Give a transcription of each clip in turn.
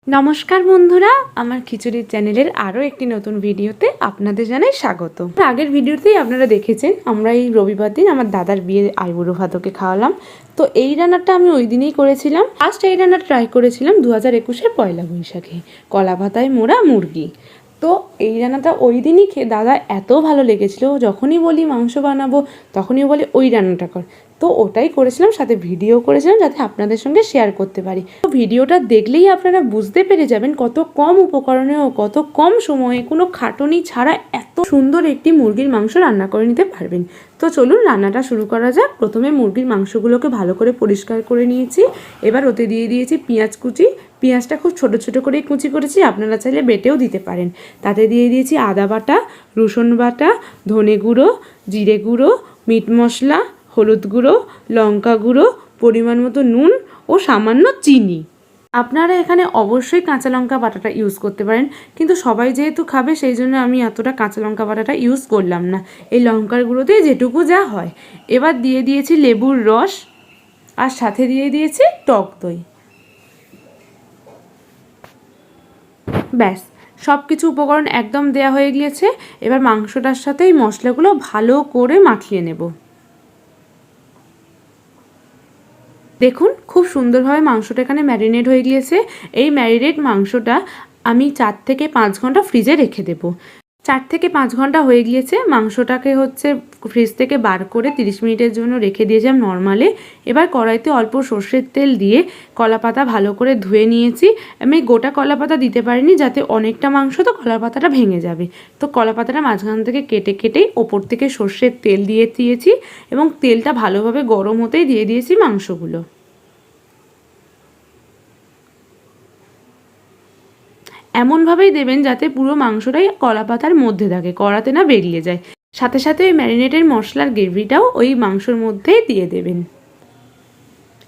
নমস্কার বন্ধুরা, আমার খিচুড়ির চ্যানেলের আরও একটি নতুন ভিডিওতে আপনাদের জানাই স্বাগত। আগের ভিডিওতেই আপনারা দেখেছেন আমরা এই রবিবার দিন আমার দাদার বিয়ে আইবুড়ো ভাতকে খাওয়ালাম। তো এই রান্নাটা আমি ওই দিনেই করেছিলাম। ফার্স্ট এই রান্নাটা ট্রাই করেছিলাম 2021-এর পয়লা বৈশাখে, কলা পাতায় মোড়া মুরগি। তো এই রান্নাটা ওই দিনই খেয়ে দাদা এত ভালো লেগেছিল, যখনই বলি মাংস বানাবো তখনই বলে ওই রান্নাটা কর। তো ওটাই করেছিলাম, সাথে ভিডিও করেছিলাম যাতে আপনাদের সঙ্গে শেয়ার করতে পারি। তো ভিডিওটা দেখলেই আপনারা বুঝতে পেরে যাবেন কত কম উপকরণে ও কত কম সময়ে কোনো খাটুনি ছাড়া এত সুন্দর একটি মুরগির মাংস রান্না করে নিতে পারবেন। তো চলুন রান্নাটা শুরু করা যাক। প্রথমে মুরগির মাংসগুলোকে ভালো করে পরিষ্কার করে নিয়েছি। এবার ওতে দিয়ে দিয়েছি পেঁয়াজ কুচি। পেঁয়াজটা খুব ছোট ছোট করেই কুচি করেছি, আপনারা চাইলে বেটেও দিতে পারেন। তাতে দিয়ে দিয়েছি আদা বাটা, রসুন বাটা, ধনে গুঁড়ো, জিরে গুঁড়ো, মিট মশলা, হলুদ গুঁড়ো, লঙ্কা গুঁড়ো, পরিমাণ মতো নুন ও সামান্য চিনি। আপনারা এখানে অবশ্যই কাঁচা লঙ্কা বাটাটা ইউজ করতে পারেন, কিন্তু সবাই যেহেতু খাবে সেই জন্য আমি এতটা কাঁচা লঙ্কা বাটাটা ইউজ করলাম না। এই লঙ্কার গুঁড়োতেই যেটুকু যা হয়। এবার দিয়ে দিয়েছি লেবুর রস, আর সাথে দিয়ে দিয়েছি টক দই। ব্যাস, সব কিছু উপকরণ একদম দেয়া হয়ে গিয়েছে। এবার মাংসটার সাথে এই মশলাগুলো ভালো করে মাখিয়ে নেব। দেখুন খুব সুন্দরভাবে মাংসটা এখানে ম্যারিনেট হয়ে গিয়েছে। এই ম্যারিনেট মাংসটা আমি 4 থেকে 5 ঘন্টা ফ্রিজে রেখে দেব। 4 থেকে 5 ঘন্টা হয়ে গিয়েছে। মাংসটাকে ফ্রিজ থেকে বার করে 30 মিনিটের জন্য রেখে দিয়েছিলাম নর্মালে। এবার কড়াইতে অল্প সর্ষের তেল দিয়ে কলা পাতা ভালো করে ধুয়ে নিয়েছি। আমি গোটা কলা পাতা দিতে পারিনি, যাতে অনেকটা মাংস তো কলা পাতাটা ভেঙে যাবে। তো কলা পাতাটা মাঝখান থেকে কেটে কেটেই ওপর থেকে সর্ষের তেল দিয়ে দিয়েছি, এবং তেলটা ভালোভাবে গরম হতেই দিয়ে দিয়েছি মাংসগুলো। এমনভাবেই দেবেন যাতে পুরো মাংসটাই কলা পাতার মধ্যে থাকে, কড়াতে না বেরিয়ে যায়। সাথে সাথে ওই ম্যারিনেটের মশলার গ্রেভিটাও ওই মাংসর মধ্যেই দিয়ে দেবেন।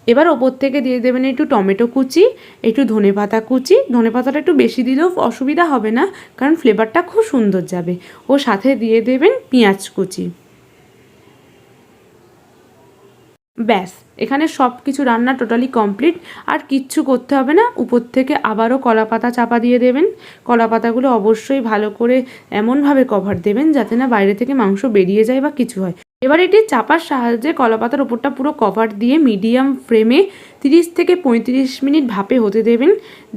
এবার ওপর থেকে দিয়ে দেবেন একটু টমেটো কুচি, একটু ধনেপাতা কুচি। ধনেপাতাটা একটু বেশি দিলেও অসুবিধা হবে না, কারণ ফ্লেভারটা খুব সুন্দর যাবে। ও সাথে দিয়ে দেবেন পেঁয়াজ কুচি। ব্যাস, এখানে সব কিছু রান্না টোটালি কমপ্লিট। আর কিচ্ছু করতে হবে না। উপর থেকে আবারও কলা পাতা চাপা দিয়ে দেবেন। কলা পাতাগুলো অবশ্যই ভালো করে এমনভাবে কভার দেবেন যাতে না বাইরে থেকে মাংস বেরিয়ে যায় বা কিছু হয়। এবার এটি চাপার সাহায্যে কলা পাতার ওপরটা পুরো কভার দিয়ে মিডিয়াম ফ্লেমে 30 থেকে 35 মিনিট ভাপে হতে দেবেন।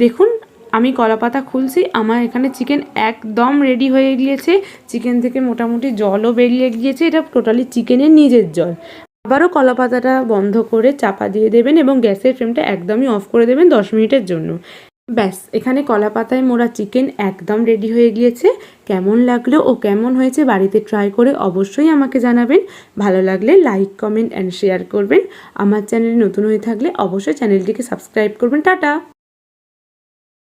দেখুন আমি কলা পাতা খুলছি, আমার এখানে চিকেন একদম রেডি হয়ে গিয়েছে। চিকেন থেকে মোটামুটি জলও বেরিয়ে গিয়েছে, এটা টোটালি চিকেনের নিজের জল। আবারও কলা পাতাটা বন্ধ করে চাপা দিয়ে দেবেন এবং গ্যাসের ফ্লেমটা একদমই অফ করে দেবেন 10 মিনিটের জন্য। ব্যাস, এখানে কলা পাতায় মোড়া চিকেন একদম রেডি হয়ে গিয়েছে। কেমন লাগলো ও কেমন হয়েছে বাড়িতে ট্রাই করে অবশ্যই আমাকে জানাবেন। ভালো লাগলে লাইক, কমেন্ট অ্যান্ড শেয়ার করবেন। আমার চ্যানেলে নতুন হয়ে থাকলে অবশ্যই চ্যানেলটিকে সাবস্ক্রাইব করবেন। টাটা।